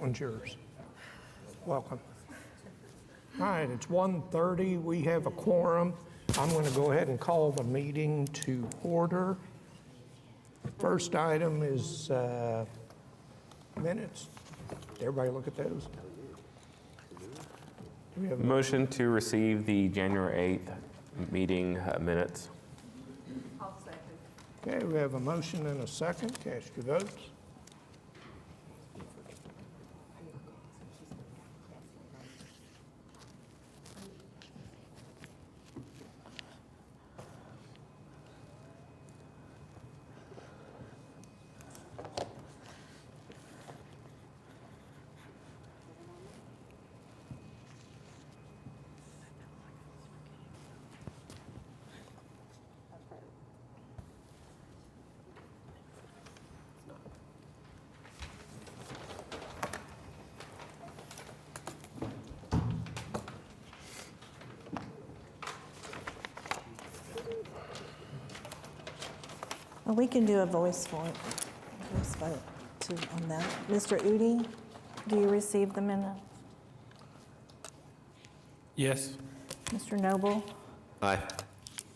one's yours. Welcome. All right, it's 1:30. We have a quorum. I'm going to go ahead and call the meeting to order. First item is minutes. Everybody look at those. Do we have a Motion to receive the January 8th meeting minutes. I'll second. Okay, we have a motion and a second. Cast your votes. Well, we can do a voice vote too on that. Mr. Udi, do you receive the minute? Yes. Mr. Noble? Aye.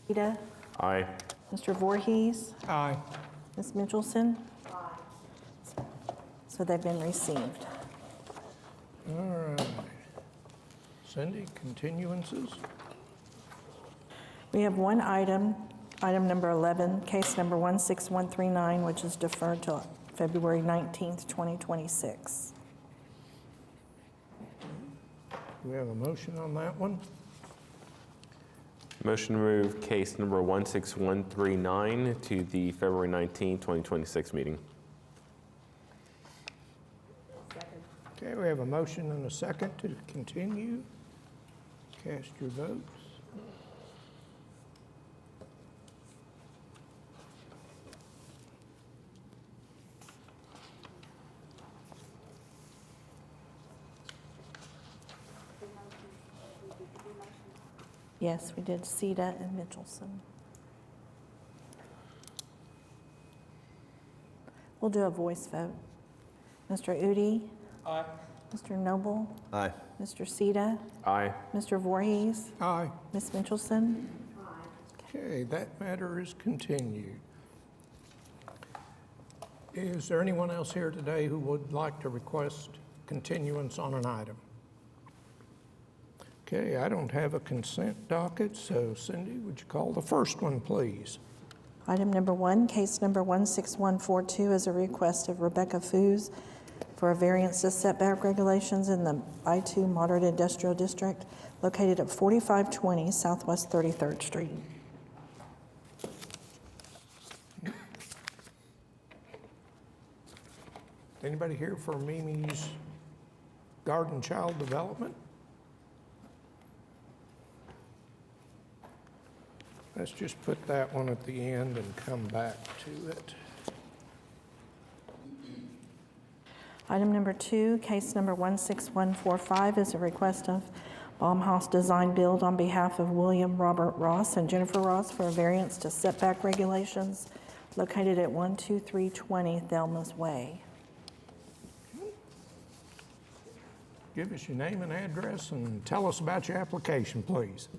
Rita? Aye. Mr. Voorhees? Aye. Ms. Mitchelson? Aye. So they've been received. All right. Cindy, continuances? We have one item, item number 11, case number 16139, which is deferred till February 19th, 2026. Do we have a motion on that one? Motion to move case number 16139 to the February 19, 2026 meeting. Okay, we have a motion and a second to continue. Cast your votes. Yes, we did Sita and Mitchelson. We'll do a voice vote. Mr. Udi? Aye. Mr. Noble? Aye. Mr. Sita? Aye. Mr. Voorhees? Aye. Ms. Mitchelson? Okay, that matter is continued. Is there anyone else here today who would like to request continuance on an item? Okay, I don't have a consent docket, so Cindy, would you call the first one, please? Item number 1, case number 16142 is a request of Rebecca Foos for a variance to setback regulations in the I-2 Moderate Industrial District located at 4520 Southwest 33rd Street. Anybody here for Mimi's Garden Child Development? Let's just put that one at the end and come back to it. Item number 2, case number 16145 is a request of Baumhaus Design Build on behalf of William Robert Ross and Jennifer Ross for a variance to setback regulations located at 12320 Thelma's Way. Give us your name and address and tell us about your application, please.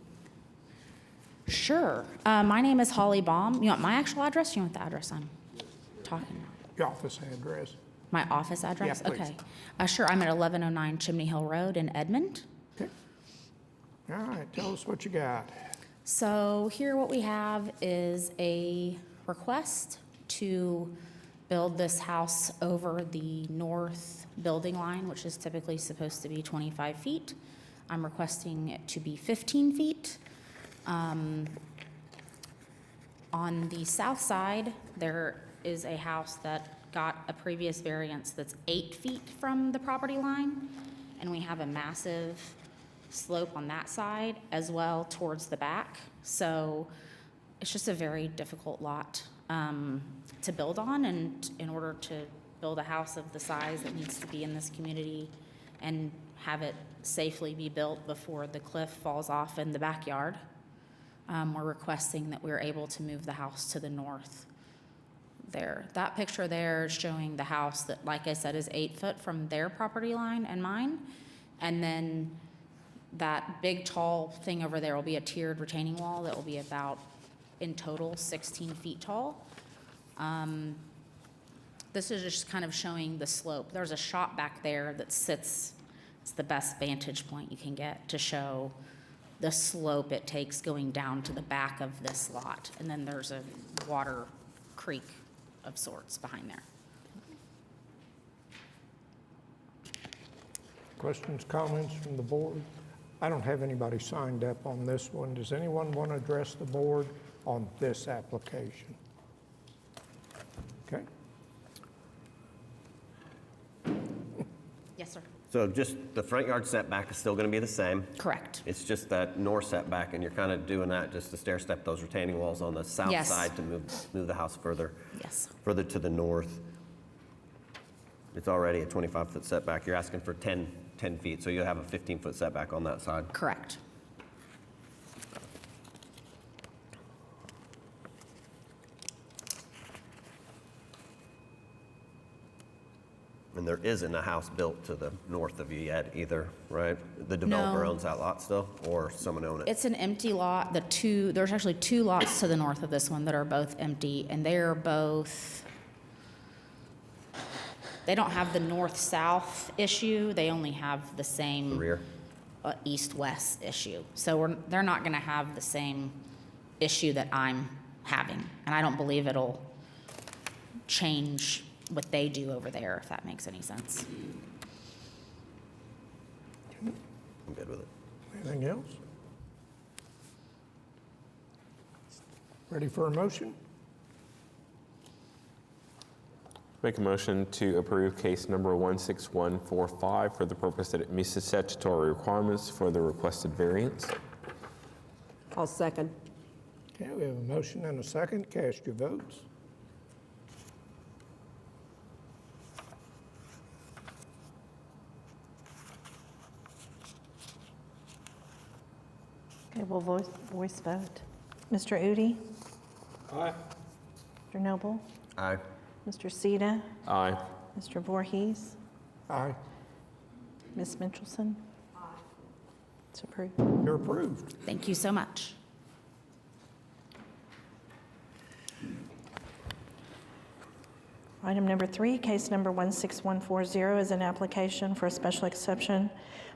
Sure. My name is Holly Baum. You want my actual address? Or you want the address I'm talking about? Your office address. My office address? Yeah, please. Okay. Sure. I'm at 1109 Chimney Hill Road in Edmond. Okay. All right, tell us what you got. So here what we have is a request to build this house over the north building line, which is typically supposed to be 25 feet. I'm requesting it to be 15 feet. On the south side, there is a house that got a previous variance that's 8 feet from the property line, and we have a massive slope on that side as well towards the back. So it's just a very difficult lot to build on, and in order to build a house of the size that needs to be in this community and have it safely be built before the cliff falls off in the backyard, we're requesting that we're able to move the house to the north. there. That picture there is showing the house that, like I said, is 8 foot from their property line and mine. And then that big tall thing over there will be a tiered retaining wall that will be about, in total, 16 feet tall. This is just kind of showing the slope. There's a shop back there that sits, it's the best vantage point you can get to show the slope it takes going down to the back of this lot. And then there's a water creek of sorts behind there. Questions, comments from the board? I don't have anybody signed up on this one. Does anyone want to address the board on this application? Okay. Yes, sir. So just the front yard setback is still going to be the same. Correct. It's just that north setback, and you're kind of doing that just to stair step those retaining walls on the south Yes. side to move the house further Yes. to the north. It's already a 25-foot setback. You're asking for 10 feet, so you'll have a 15-foot setback on that side. Correct. And there isn't a house built to the north of you yet either, right? The developer No. owns that lot still, or someone own it? It's an empty lot. There's actually 2 lots to the north of this one that are both empty, and they're both, they don't have the north-south issue. They only have the same The rear? east-west issue. So they're not going to have the same issue that I'm having. And I don't believe it'll change what they do over there, if that makes any sense. I'm good with it. Anything else? Ready for a motion? Make a motion to approve case number 16145 for the purpose that it meets the statutory requirements for the requested variance. I'll second. Okay, we have a motion and a second. Cast your votes. Okay, we'll voice vote. Mr. Udi? Aye. Mr. Noble? Aye. Mr. Sita? Aye. Mr. Voorhees? Aye. Ms. Mitchelson? It's approved. You're approved. Thank you so much. Item number 3, case number 16140 is an application for a special exception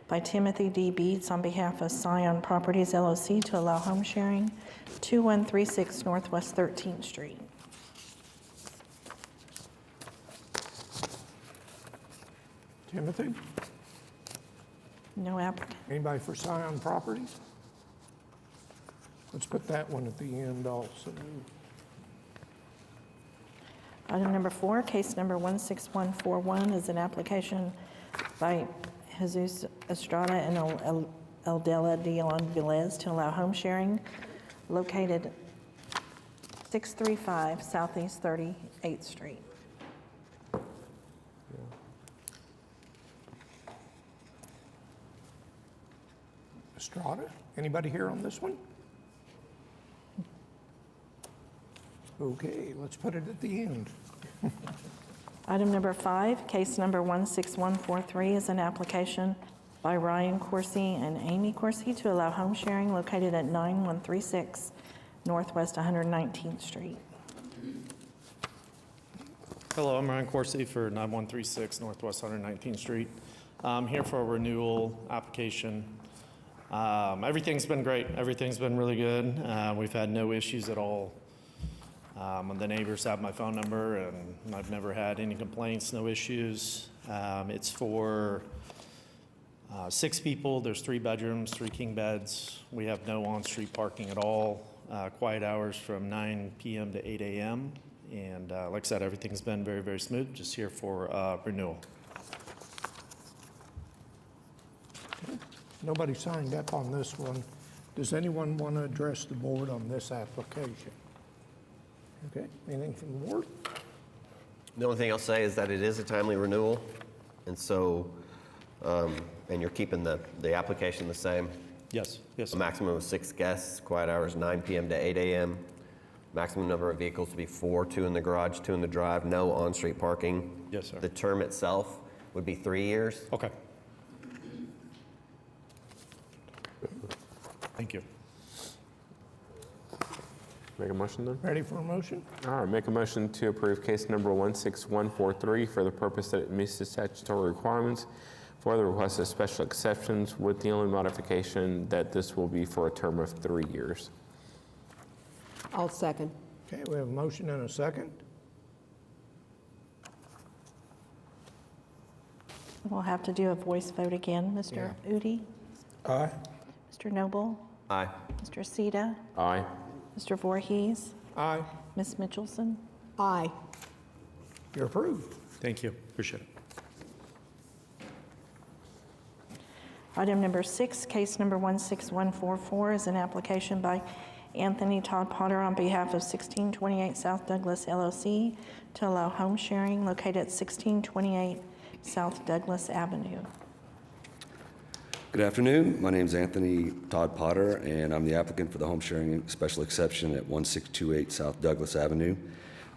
by Timothy D. Beats on behalf of Scion Properties LLC to allow home sharing, 2136 Northwest 13th Street. Timothy, No applicant. anybody for Scion Properties? Let's put that one at the end also. Item number 4, case number 16141 is an application by Jesus Estrada and Eldela Dion Velez to allow home sharing located 635 Southeast 38th Street. Estrada, anybody here on this one? Okay, let's put it at the end. Item number 5, case number 16143 is an application by Ryan Coursey and Amy Coursey to allow home sharing located at 9136 Northwest 119th Street. Hello, I'm Ryan Coursey for 9136 Northwest 119th Street. I'm here for a renewal application. Everything's been great. Everything's been really good. We've had no issues at all. The neighbors have my phone number, and I've never had any complaints, no issues. It's for 6 people. There's 3 bedrooms, 3 king beds. We have no on-street parking at all. Quiet hours from 9 p.m. to 8 a.m. And like I said, everything's been very, very smooth. Just here for renewal. Nobody signed up on this one. Does anyone want to address the board on this application? Okay, anything from the board? The only thing I'll say is that it is a timely renewal, and so, and you're keeping the application the same. Yes, yes. A maximum of 6 guests, quiet hours 9 p.m. to 8 a.m. Maximum number of vehicles to be 4, 2 in the garage, 2 in the drive, no on-street parking. Yes, sir. The term itself would be 3 years. Okay. Thank you. Make a motion then? Ready for a motion? All right, make a motion to approve case number 16143 for the purpose that it meets the statutory requirements for the request of special exceptions, with the only modification that this will be for a term of 3 years. I'll second. Okay, we have a motion and a second. We'll have to do a voice vote again. Mr. Udi? Aye. Mr. Noble? Aye. Mr. Sita? Aye. Mr. Voorhees? Aye. Ms. Mitchelson? Aye. You're approved. Thank you. Appreciate it. Item number 6, case number 16144 is an application by Anthony Todd Potter on behalf of 1628 South Douglas LLC to allow home sharing located at 1628 South Douglas Avenue. Good afternoon. My name is Anthony Todd Potter, and I'm the applicant for the home sharing special exception at 1628 South Douglas Avenue.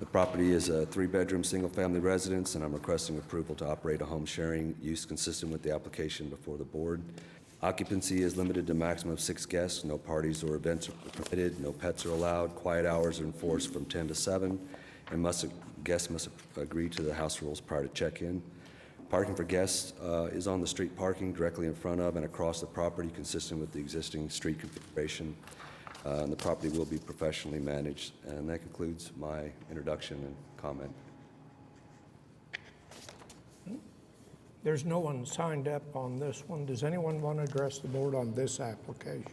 The property is a 3-bedroom, single-family residence, and I'm requesting approval to operate a home sharing use consistent with the application before the board. Occupancy is limited to a maximum of 6 guests. No parties or events are permitted. No pets are allowed. Quiet hours are enforced from 10 to 7, and guests must agree to the house rules prior to check-in. Parking for guests is on the street parking directly in front of and across the property, consistent with the existing street configuration. And the property will be professionally managed. And that concludes my introduction and comment. There's no one signed up on this one. Does anyone want to address the board on this application?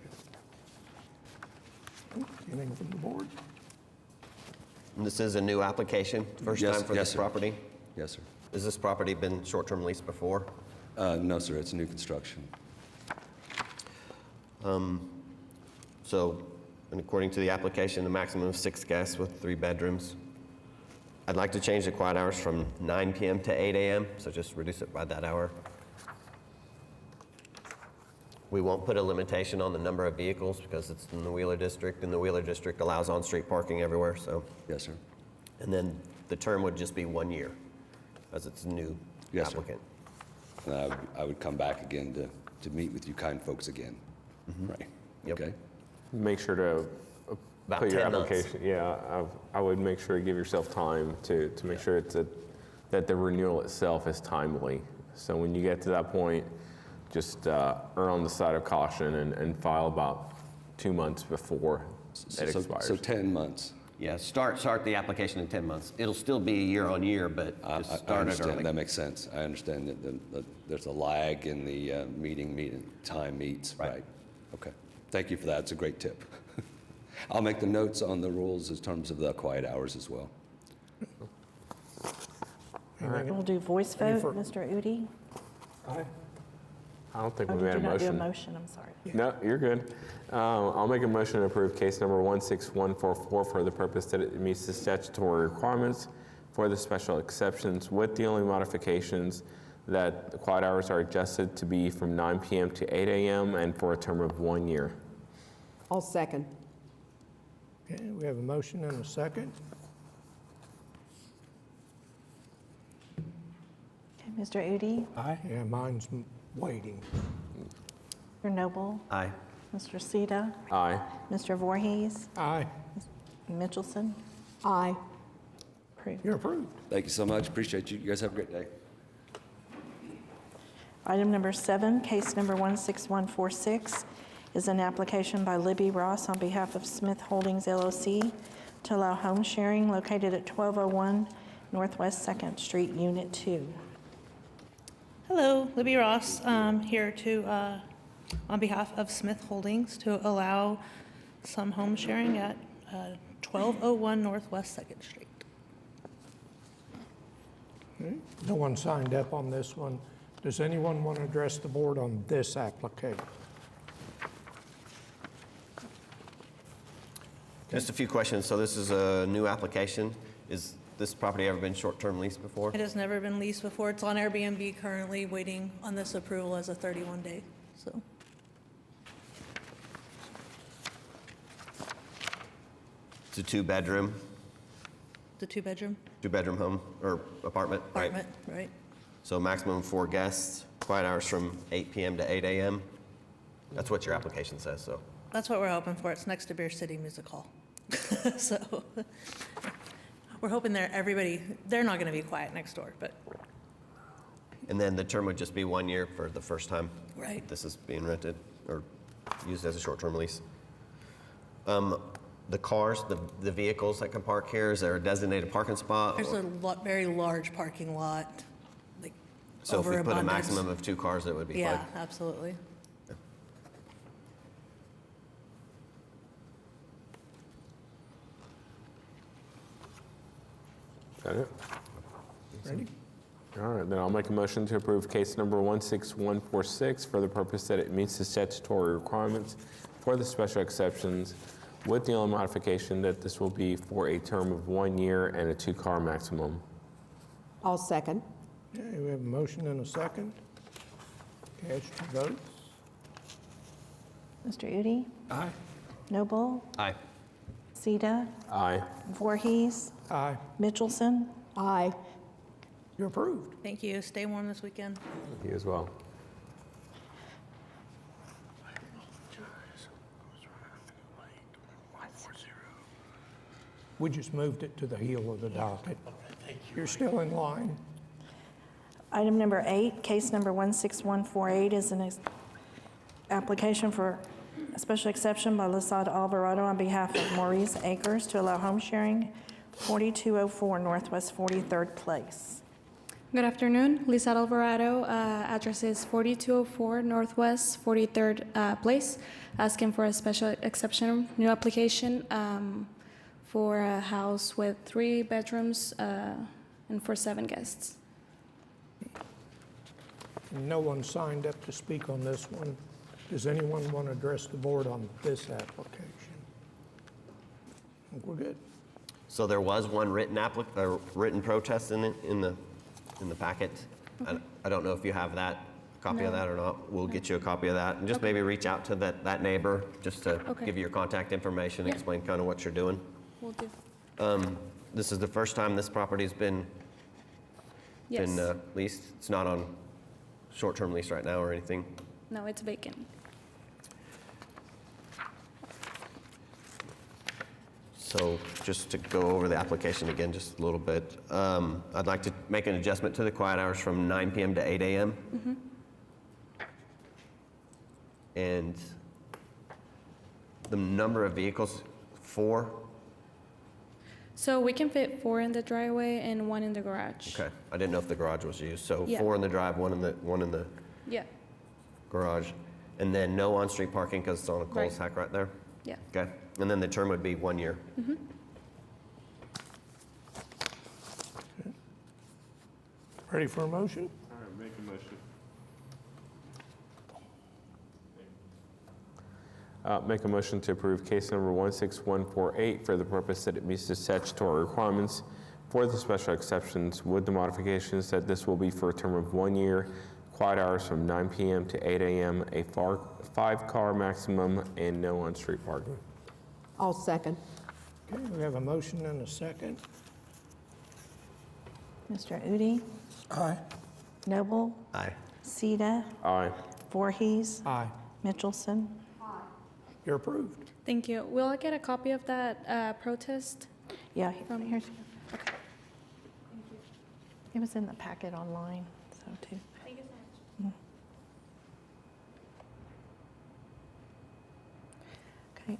Anything from the board? And this is a new application, first Yes, time for yes, this sir. property? Yes, sir. Has this property been short-term leased before? No, sir, it's new construction. So, and according to the application, a maximum of 6 guests with 3 bedrooms. I'd like to change the quiet hours from 9 PM to 8 AM, so just reduce it by that hour. We won't put a limitation on the number of vehicles because it's in the Wheeler District, and the Wheeler District allows on-street parking everywhere, so. Yes, sir. And then the term would just be 1 year, as it's a new Yes, sir. applicant. And I would come back again to meet with you kind folks again. Right? Yep. Okay? Make sure to About put your 10 months. application, yeah, I would make sure to give yourself time to make sure that the renewal itself is timely. So when you get to that point, just err on the side of caution and file about 2 months before it expires. So 10 months. Yeah, start the application in 10 months. It'll still be year on year, but I just start it understand. early. That makes sense. I understand that there's a lag in the meeting time meets. Right. Okay. Thank you for that. It's a great tip. I'll make the notes on the rules in terms of the quiet hours as well. We'll do voice Any vote. fur- Mr. Udi? Aye. I don't think Oh, we made did a you not do a motion. motion? I'm sorry. No, you're good. I'll make a motion to approve case number 16144 for the purpose that it meets the statutory requirements for the special exceptions, with the only modifications that the quiet hours are adjusted to be from 9 PM to 8 AM and for a term of 1 year. I'll second. Okay, we have a motion and a second. Okay, Mr. Udi? Aye. Yeah, mine's waiting. Mr. Noble? Aye. Mr. Sita? Aye. Mr. Voorhees? Aye. Mitchelson? Aye. Approved. You're approved. Thank you so much. Appreciate you. You guys have a great day. Item number 7, case number 16146, is an application by Libby Ross on behalf of Smith Holdings LLC to allow home sharing located at 1201 Northwest 2nd Street, Unit 2. Hello, Libby Ross, here to, on behalf of Smith Holdings, to allow some home sharing at 1201 Northwest 2nd Street. No one signed up on this one. Does anyone want to address the board on this application? Just a few questions. So this is a new application. Is this property ever been short-term leased before? It has never been leased before. It's on Airbnb currently, waiting on this approval as a 31-day, so. It's a two-bedroom The two-bedroom home or apartment, right? apartment, right? So maximum of 4 guests, quiet hours from 8 PM to 8 AM. That's what your application says, so. That's what we're hoping for. It's next to Beer City Music Hall. So we're hoping they're not going to be quiet next door, but, And then the term would just be 1 year for the first time. right. This is being rented or used as a short-term lease. The cars, the vehicles that can park here, is there a designated parking spot? There's a very large parking lot, like So if we put a overabundance. maximum of 2 cars, it would be fine? Yeah, absolutely. Got it? Ready? All right, then I'll make a motion to approve case number 16146 for the purpose that it meets the statutory requirements for the special exceptions, with the only modification that this will be for a term of 1 year and a 2-car maximum. I'll second. Okay, we have a motion and a second. Cast your votes. Mr. Udi? Aye. Noble? Aye. Sita? Aye. Voorhees? Aye. Mitchelson? Aye. You're approved. Thank you. Stay warm this weekend. You as well. We just moved it to the heel of the docket. You're still in line. Item number 8, case number 16148 is an application for a special exception by Lasada Alvarado on behalf of Maurice Akers to allow home sharing, 4204 Northwest 43rd Place. Good afternoon, Lisa Alvarado. Address is 4204 Northwest 43rd Place. Asking for a special exception, new application for a house with 3 bedrooms and for 7 guests. No one signed up to speak on this one. Does anyone want to address the board on this application? I think we're good. So there was one written protest in the packet. I don't know if you have that, copy of that or not. We'll get you a copy of that. And just maybe reach out to that neighbor, just to Okay. give you your contact information, Yeah. explain kind of what you're doing. Will do. This is the first time this property's been Yes. leased. It's not on short-term lease right now or anything. No, it's vacant. So just to go over the application again just a little bit, I'd like to make an adjustment to the quiet hours from 9 PM to 8 AM. And the number of vehicles, 4? So we can fit 4 in the driveway and 1 in the garage. Okay, I didn't know if the garage was used. So Yeah. 4 in the drive, one in the Yeah, garage. And then no on-street parking because it's on a Right. cul-de-sac right there? yeah. Okay, and then the term would be 1 year. Ready for a motion? All right, make a motion. Make a motion to approve case number 16148 for the purpose that it meets the statutory requirements for the special exceptions, with the modifications that this will be for a term of 1 year, quiet hours from 9 PM to 8 AM, a 5-car maximum, and no on-street parking. I'll second. Okay, we have a motion and a second. Mr. Udi? Aye. Noble? Aye. Sita? Aye. Voorhees? Aye. Mitchelson? You're approved. Thank you. Will I get a copy of that protest? Yeah, here's. It was in the packet online, so too. Thank you so much. Okay.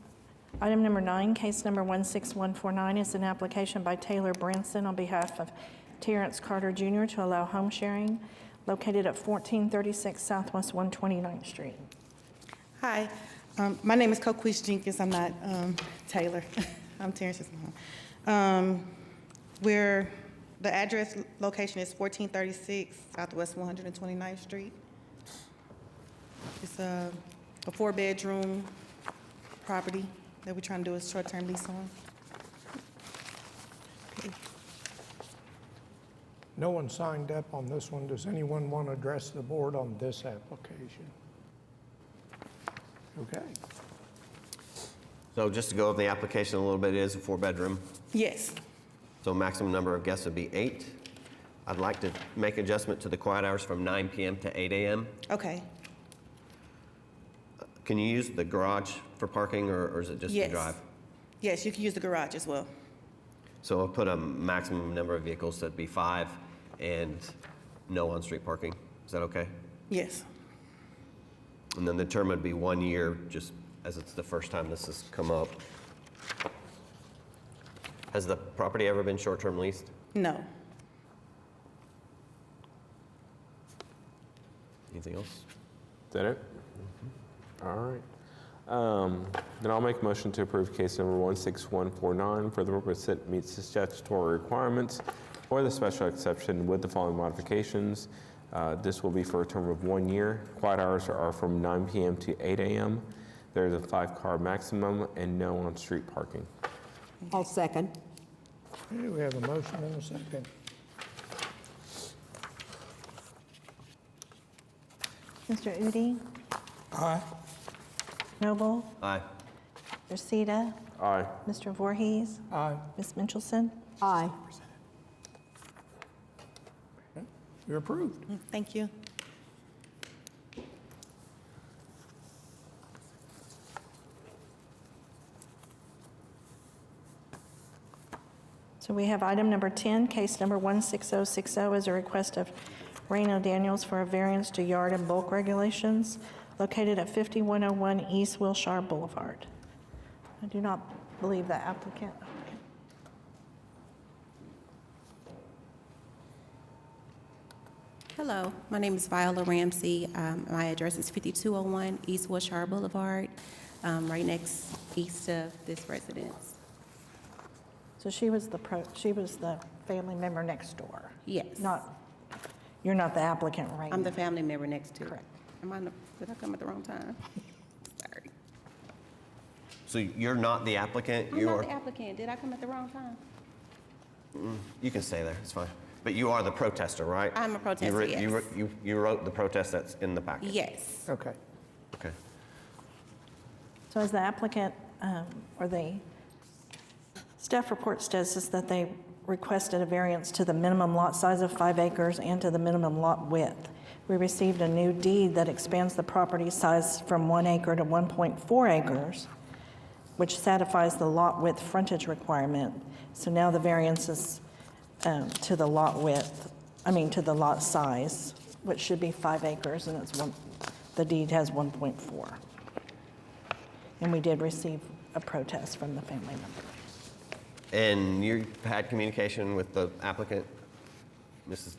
Item number 9, case number 16149 is an application by Taylor Brinson on behalf of Terrence Carter Jr. to allow home sharing located at 1436 Southwest 129th Street. Hi, my name is Coquise Jenkins. I'm not Taylor. I'm Terrence's mom. The address location is 1436 Southwest 129th Street. It's a 4-bedroom property that we're trying to do a short-term lease on. No one signed up on this one. Does anyone want to address the board on this application? Okay. So just to go over the application a little bit, it is a 4-bedroom. Yes. So maximum number of guests would be 8. I'd like to make adjustment to the quiet hours from 9 p.m. to 8 a.m. Okay. Can you use the garage for parking, or is it just the Yes. drive? Yes, you can use the garage as well. So I'll put a maximum number of vehicles, that'd be 5, and no on-street parking. Is that okay? Yes. And then the term would be 1 year, just as it's the first time this has come up. Has the property ever been short-term leased? No. Anything else? Is that it? All right. Then I'll make a motion to approve case number 16149 for the purpose that meets the statutory requirements for the special exception with the following modifications. This will be for a term of 1 year. Quiet hours are from 9 p.m. to 8 a.m. There's a 5-car maximum and no on-street parking. I'll second. Okay, we have a motion and a second. Mr. Udi? Aye. Noble? Aye. Reseda? Aye. Mr. Voorhees? Aye. Ms. Mitchelson? Aye. You're approved. Thank you. So we have item number 10, case number 16060 is a request of Reno Daniels for a variance to yard and bulk regulations located at 5101 East Wilshire Boulevard. I do not believe the applicant. Hello, my name is Viola Ramsey. My address is 5201 East Wilshire Boulevard, right next east of this residence. So she was the family member next door. Yes. You're not the applicant, right? I'm the family member next to. Correct. Did I come at the wrong time? Sorry. So you're not the applicant? I'm not the applicant. Did I come at the wrong time? You can stay there, it's fine. But you are the protester, right? I'm a protester, yes. You wrote the protest that's in the packet? Yes. Okay. Okay. So as the applicant, or the staff report says is that they requested a variance to the minimum lot size of 5 acres and to the minimum lot width. We received a new deed that expands the property size from 1 acre to 1.4 acres, which satisfies the lot width frontage requirement. So now the variance is to the lot width, to the lot size, which should be 5 acres, and the deed has 1.4. And we did receive a protest from the family member. And you had communication with the applicant, Mrs.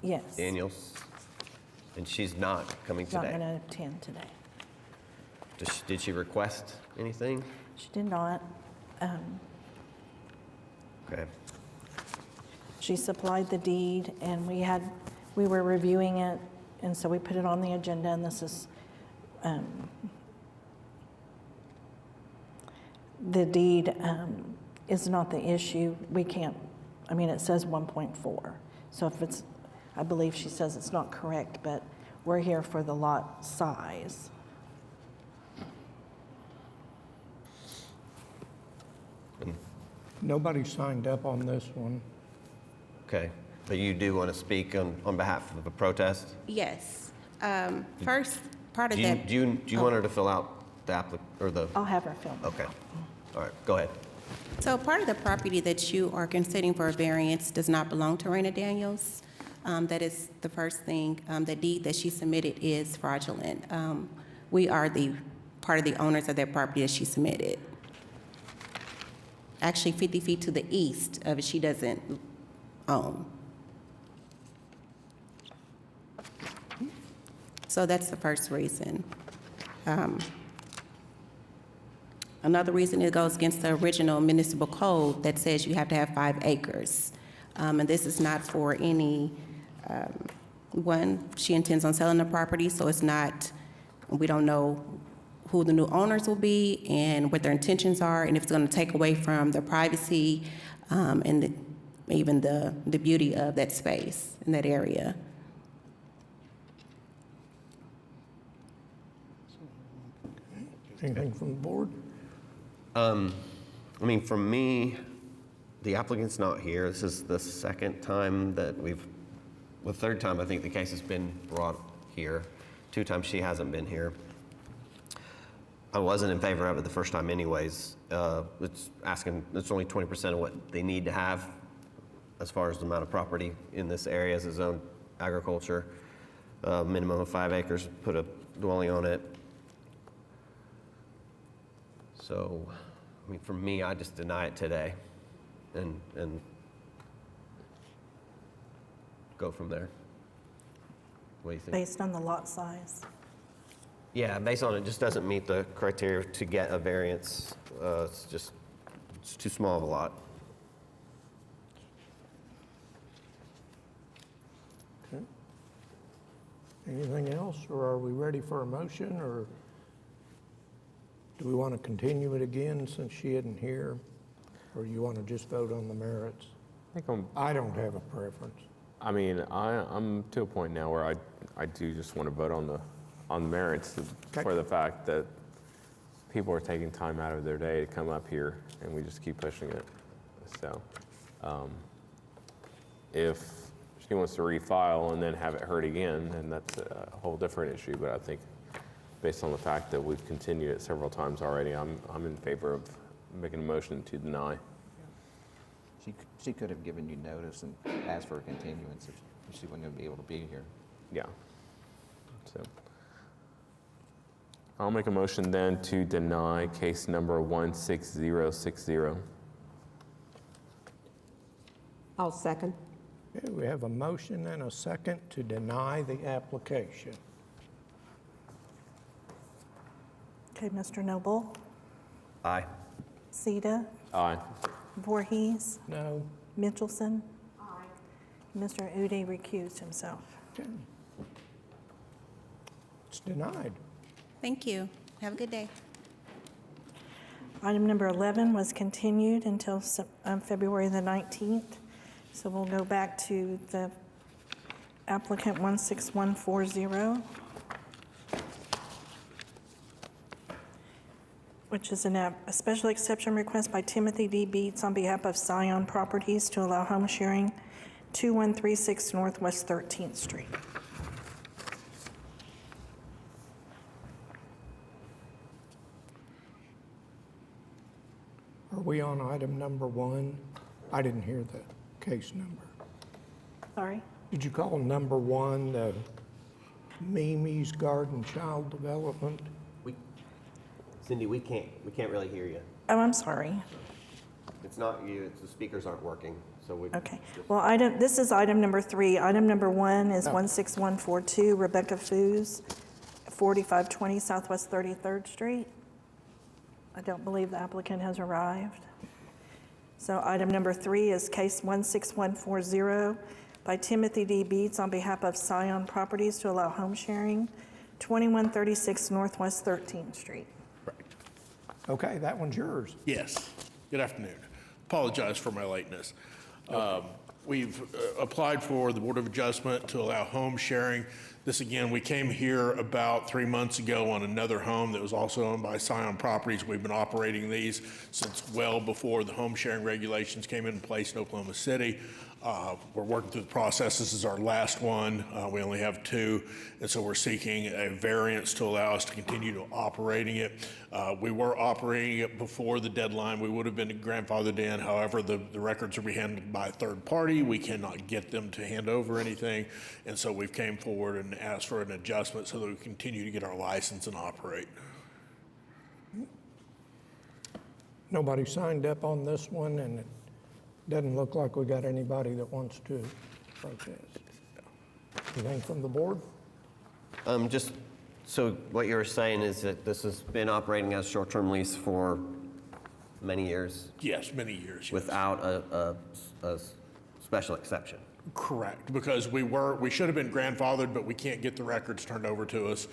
Yes. Daniels? And she's not coming Not today? going to attend today. Did she request anything? She did not. Okay. She supplied the deed, and we were reviewing it, and so we put it on the agenda, and this is, the deed is not the issue. We can't, it says 1.4. So if it's, I believe she says it's not correct, but we're here for the lot size. Nobody signed up on this one. Okay. But you do want to speak on behalf of the protest? Yes. First, part of Do that. you want her to fill out the or the? I'll have her film. Okay. All right, go ahead. So part of the property that you are considering for a variance does not belong to Raina Daniels. That is the first thing. The deed that she submitted is fraudulent. We are the part of the owners of that property that she submitted. Actually, 50 feet to the east of it, she doesn't own. So that's the first reason. Another reason, it goes against the original municipal code that says you have to have 5 acres. And this is not for any, she intends on selling the property, so it's not, we don't know who the new owners will be and what their intentions are, and if it's going to take away from the privacy and even the beauty of that space in that area. Anything from the board? I mean, for me, the applicant's not here. This is the second time that the third time I think the case has been brought here. 2 times she hasn't been here. I wasn't in favor of it the first time anyways. It's only 20% of what they need to have as far as the amount of property in this area as a zone agriculture. Minimum of 5 acres, put a dwelling on it. So, I mean, for me, I just deny it today and go from there. What do you think? Based on the lot size. Yeah, based on it just doesn't meet the criteria to get a variance. It's too small of a lot. Okay. Anything else, or are we ready for a motion, or do we want to continue it again since she isn't here? Or you want to just vote on the merits? I don't have a preference. I mean, I'm to a point now where I do just want to vote on the merits for the fact that people are taking time out of their day to come up here, and we just keep pushing it. So, if she wants to refile and then have it heard again, then that's a whole different issue. But I think, based on the fact that we've continued it several times already, I'm in favor of making a motion to deny. She could have given you notice and asked for a continuance if she wasn't going to be able to be here. Yeah. So, I'll make a motion then to deny case number 16060. I'll second. Okay, we have a motion and a second to deny the application. Okay, Mr. Noble, Aye. Sita, Aye. Voorhees, No? Mitchelson. Mr. Udi recused himself. Okay. It's denied. Thank you. Have a good day. Item number 11 was continued until February the 19th. So we'll go back to the applicant 16140, which is a special exception request by Timothy D. Beats on behalf of Scion Properties to allow home sharing 2136 Northwest 13th Street. Are we on item number 1? I didn't hear the case number. Sorry? Did you call number 1 Mimi's Garden Child Development? Cindy, we can't really hear you. Oh, I'm sorry. It's not you, it's the speakers aren't working, so we. Okay. Well, this is item number 3. Item number 1 is 16142 Rebecca Foos, 4520 Southwest 33rd Street. I don't believe the applicant has arrived. So item number 3 is case 16140 by Timothy D. Beats on behalf of Scion Properties to allow home sharing, 2136 Northwest 13th Street. Okay, that one's yours. Yes. Good afternoon. Apologize for my lateness. We've applied for the Board of Adjustment to allow home sharing. This, again, we came here about 3 months ago on another home that was also owned by Scion Properties. We've been operating these since well before the home sharing regulations came into place in Oklahoma City. We're working through the process. This is our last one. We only have 2, and so we're seeking a variance to allow us to continue to operating it. We were operating it before the deadline. We would have been grandfathered in. However, the records are being handled by a third party. We cannot get them to hand over anything, and so we've came forward and asked for an adjustment so that we continue to get our license and operate. Nobody signed up on this one, and it doesn't look like we got anybody that wants to protest. Anything from the board? Just, so what you were saying is that this has been operating as short-term lease for many years? Yes, many years. Yes. Without a special exception? Correct, because we should have been grandfathered, but we can't get the records turned over to us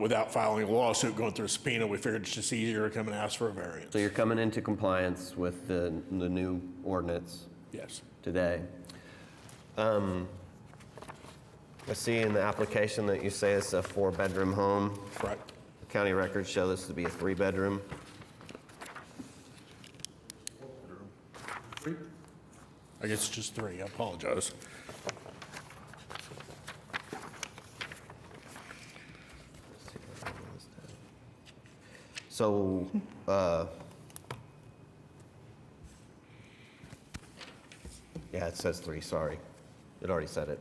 without filing a lawsuit, going through a subpoena. We figured it's just easier to come and ask for a variance. So you're coming into compliance with the new ordinance? Yes. Today. I see in the application that you say it's a 4-bedroom home. Correct. The county records show this to be a 3-bedroom. I guess it's just 3, I apologize. So, yeah, it says 3, sorry. It already said it.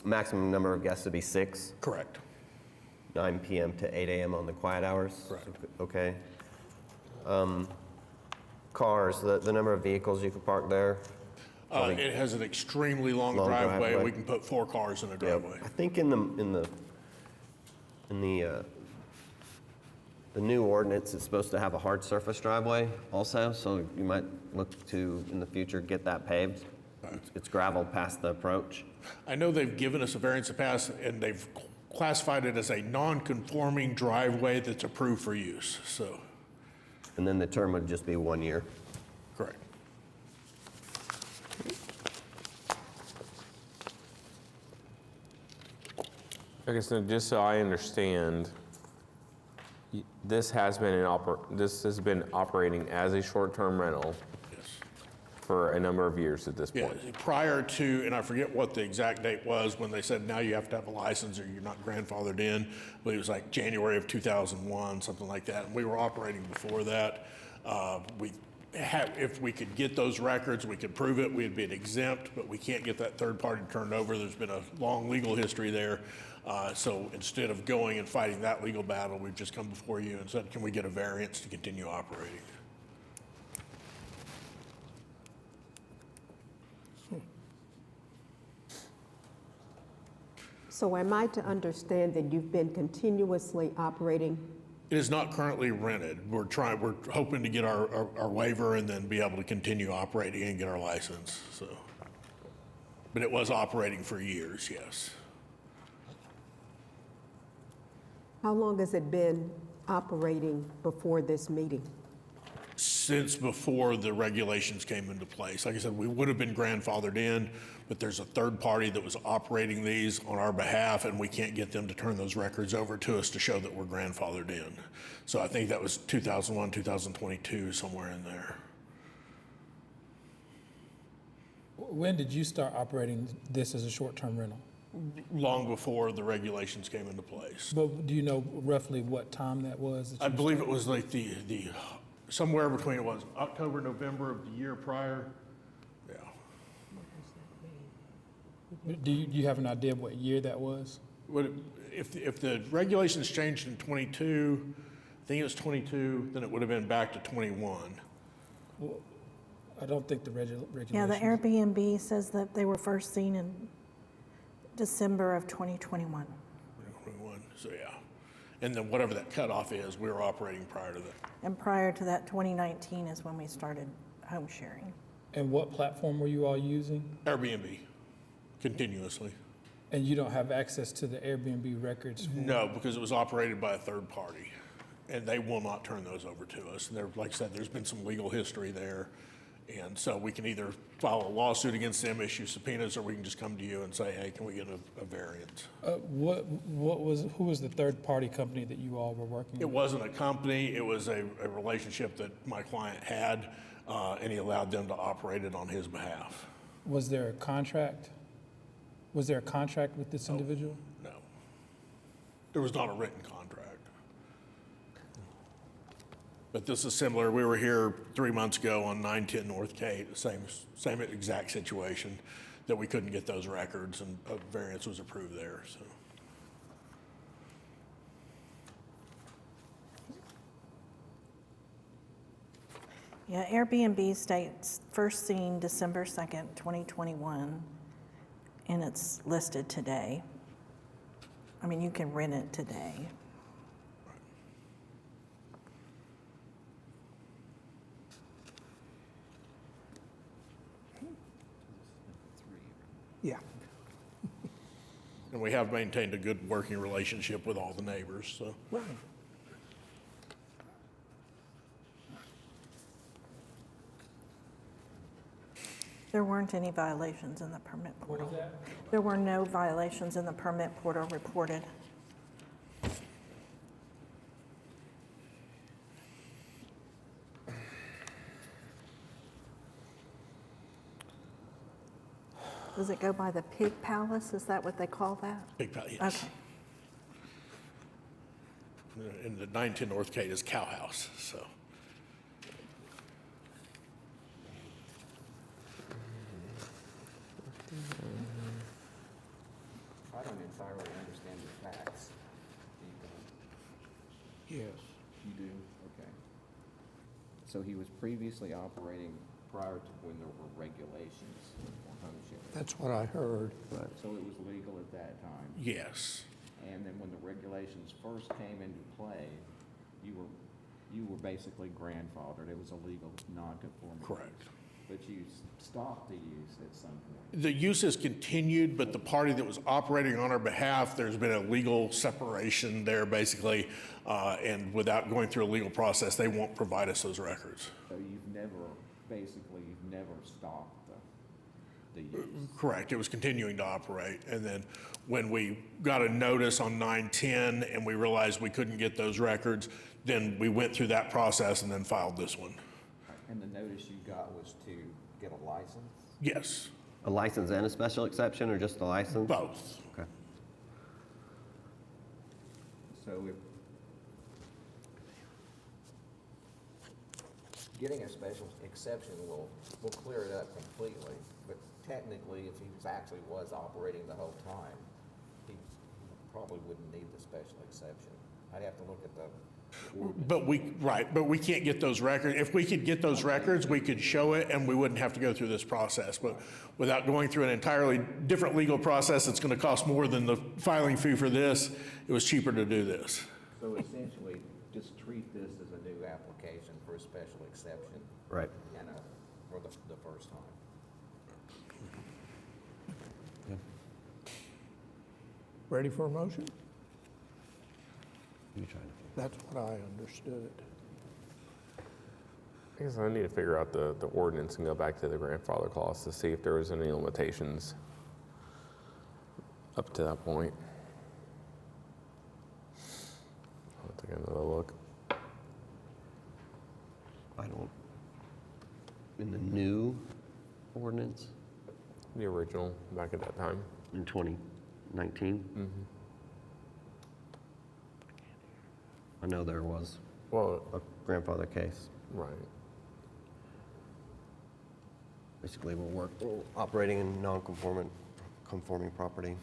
Maximum number of guests would be 6, Correct. 9 PM to 8 AM on the quiet hours? Correct. Okay. Cars, the number of vehicles you could park there? It has an extremely long Long driveway. driveway. We can put 4 cars in a Yep. driveway. I think in the new ordinance, it's supposed to have a hard surface driveway also, so you might look to, in the future, get that paved. It's gravel past the approach. I know they've given us a variance to pass, and they've classified it as a non-conforming driveway that's approved for use, so, And then the term would just be 1 year. correct. Okay, so just so I understand, this has been this has been operating as a short-term rental Yes. for a number of years at this Yeah, point. prior to, and I forget what the exact date was, when they said now you have to have a license or you're not grandfathered in, but it was like January of 2001, something like that. And we were operating before that. If we could get those records, we could prove it, we'd be exempt, but we can't get that third party turned over. There's been a long legal history there. So instead of going and fighting that legal battle, we've just come before you and said, can we get a variance to continue operating? So am I to understand that you've been continuously operating? It is not currently rented. We're hoping to get our waiver and then be able to continue operating and get our license, so. But it was operating for years, yes. How long has it been operating before this meeting? Since before the regulations came into place. Like I said, we would have been grandfathered in, but there's a third party that was operating these on our behalf, and we can't get them to turn those records over to us to show that we're grandfathered in. So I think that was 2001, 2022, somewhere in there. When did you start operating this as a short-term rental? Long before the regulations came into place. But do you know roughly what time that was? I believe it was like the somewhere between, it was October, November of the year prior. Yeah. Do you have an idea of what year that was? If the regulations changed in 22, I think it was 22, then it would have been back to 21. Well, I don't think the regulations. Yeah, the Airbnb says that they were first seen in December of 2021. 21, so yeah. And then whatever that cutoff is, we were operating prior to that. And prior to that, 2019 is when we started home sharing. And what platform were you all using? Airbnb, continuously. And you don't have access to the Airbnb records? No, because it was operated by a third party, and they will not turn those over to us. And there, like I said, there's been some legal history there. And so we can either file a lawsuit against them, issue subpoenas, or we can just come to you and say, hey, can we get a variance? Who was the third-party company that you all were working with? It wasn't a company, it was a relationship that my client had, and he allowed them to operate it on his behalf. Was there a contract? Was there a contract with this individual? No. There was not a written contract. But this is similar. We were here 3 months ago on 910 North Kate, the same exact situation, that we couldn't get those records, and a variance was approved there, so. Yeah, Airbnb states first seen December 2nd, 2021, and it's listed today. I mean, you can rent it today. Yeah. And we have maintained a good working relationship with all the neighbors, so. Right. There weren't any violations in the permit portal. There were no violations in the permit portal reported. Does it go by the Pig Palace? Is that what they call that? Big Valley, yes. Okay. And the 910 North Gate is Cow House, so. I don't entirely understand the facts. Yes. You do? Okay. So he was previously operating prior to when there were regulations for home sharing. That's what I heard. So it was legal at that time. Yes. And then when the regulations first came into play, you were basically grandfathered. It was a legal non-conforming use. Correct. But you stopped the use at some point. The use has continued, but the party that was operating on our behalf, there's been a legal separation there, basically, and without going through a legal process, they won't provide us those records. So you've never stopped the use. Correct. It was continuing to operate. And then when we got a notice on 910 and we realized we couldn't get those records, then we went through that process and then filed this one. And the notice you got was to get a license? Yes, A license and a special exception, or just a license? both. Okay. So if getting a special exception will clear it up completely, but technically, if he was operating the whole time, he probably wouldn't need the special exception. I'd have to look at the ordinance. But we can't get those records. If we could get those records, we could show it and we wouldn't have to go through this process. But without going through an entirely different legal process that's going to cost more than the filing fee for this, it was cheaper to do this. So essentially, just treat this as a new application for a special exception. Right. For the first time. Ready for a motion? You trying to? That's what I understood. I guess I need to figure out the ordinance and go back to the grandfather clause to see if there was any limitations up to that point. I'll take another look. I don't, in the new ordinance The original, back at that time. in 2019? I know there was Well, a grandfather case. right. Basically, we're operating in non-conforming property.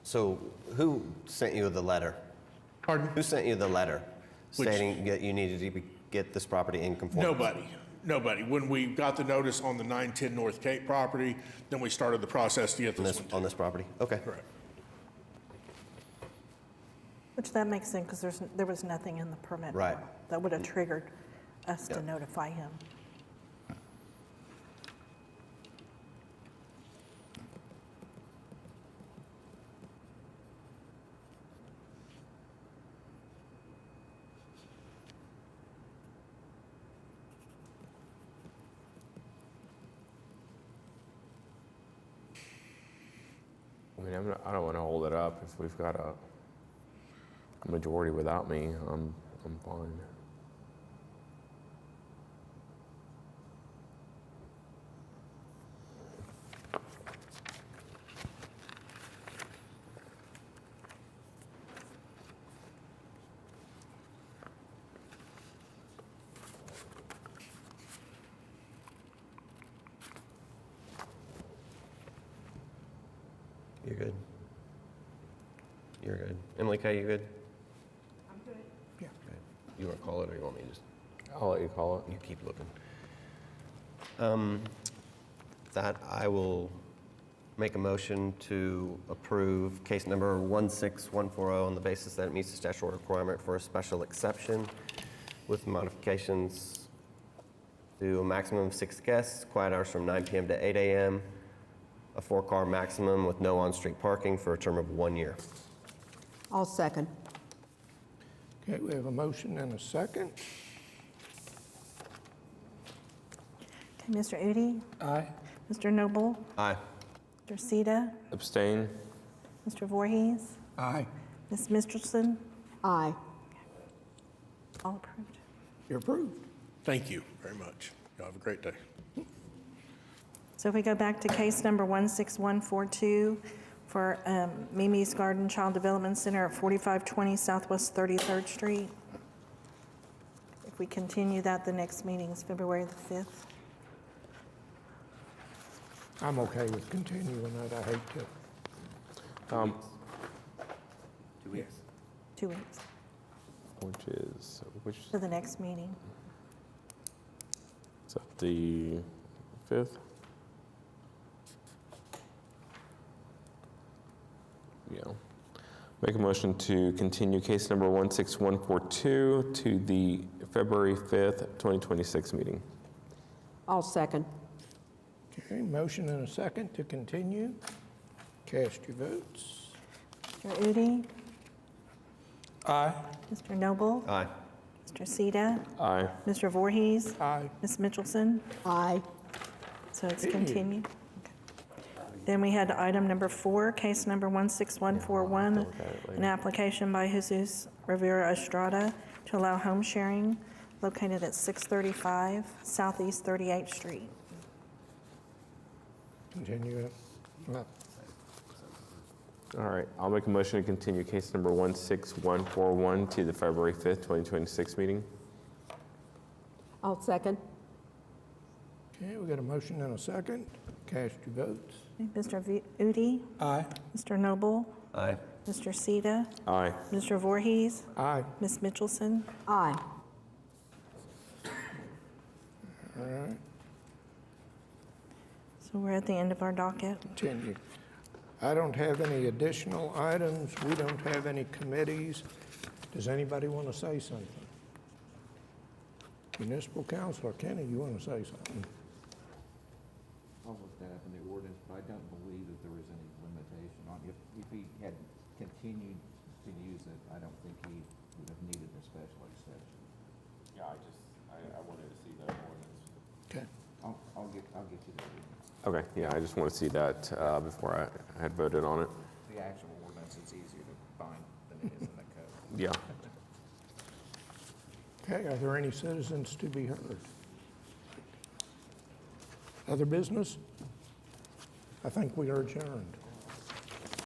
So who sent you the letter? Pardon? Who sent you the letter Which- stating that you needed to get this property in conformity? Nobody. When we got the notice on the 910 North Cape property, then we started the process to get On this this, one. on this property? Okay. Correct. Which that makes sense, because there was nothing in the permit. Right. file that would have triggered us to Yep. notify him. I mean, I don't want to hold it up. If we've got a majority without me, I'm fine. You're good. You're good. Emily Kay, you good? I'm good. Yeah. Okay. You want to call it, or you want me to just? I'll let you call it. You keep looking. That I will make a motion to approve case number 16140 on the basis that it meets the statutory requirement for a special exception with modifications to a maximum of 6 guests, quiet hours from 9 p.m. to 8 a.m., a 4-car maximum with no on-street parking for a term of 1 year. I'll second. Okay, we have a motion and a second. Okay, Mr. Udi? Aye. Mr. Noble? Aye. Mr. Sita? Abstain? Mr. Voorhees? Aye. Ms. Michelson? Aye. All approved. You're approved. Thank you very much. Y'all have a great day. So if we go back to case number 16142 for Mimi's Garden Child Development Center at 4520 Southwest 33rd Street. If we continue that, the next meeting is February the 5th. I'm okay with continuing that, I hate to. 2 weeks. 2 weeks which to the next meeting. is that the 5th? Yeah. Make a motion to continue case number 16142 to the February 5th, 2026 meeting. I'll second. Okay, motion and a second to continue. Cast your votes. Mr. Udi? Aye. Mr. Noble? Aye. Mr. Sita? Aye. Mr. Voorhees? Aye. Ms. Mitchelson? Aye. So it's continued. Okay. Then we had item number 4, case number 16141, an application by Jesus Rivera Estrada to allow home sharing located at 635 Southeast 38th Street. Continue it. No. All right, I'll make a motion to continue case number 16141 to the February 5th, 2026 meeting. I'll second. Okay, we got a motion and a second. Cast your votes. Mr. Udi? Aye. Mr. Noble? Aye. Mr. Sita? Aye. Mr. Voorhees? Aye. Ms. Mitchelson? Aye. All right, So we're at the end of our docket. continue. I don't have any additional items. We don't have any committees. Does anybody want to say something? Municipal Councilor Kenny, you want to say something? I looked that up in the ordinance, but I don't believe that there was any limitation on, if he had continued to use it, I don't think he would have needed a special exception. Yeah, I wanted to see that ordinance. Okay. I'll get you the ordinance. Okay, yeah, I just want to see that before I had voted on it. The actual ordinance is easier to find than it is in the code. Yeah. Okay, are there any citizens to be heard? Other business? I think we are adjourned.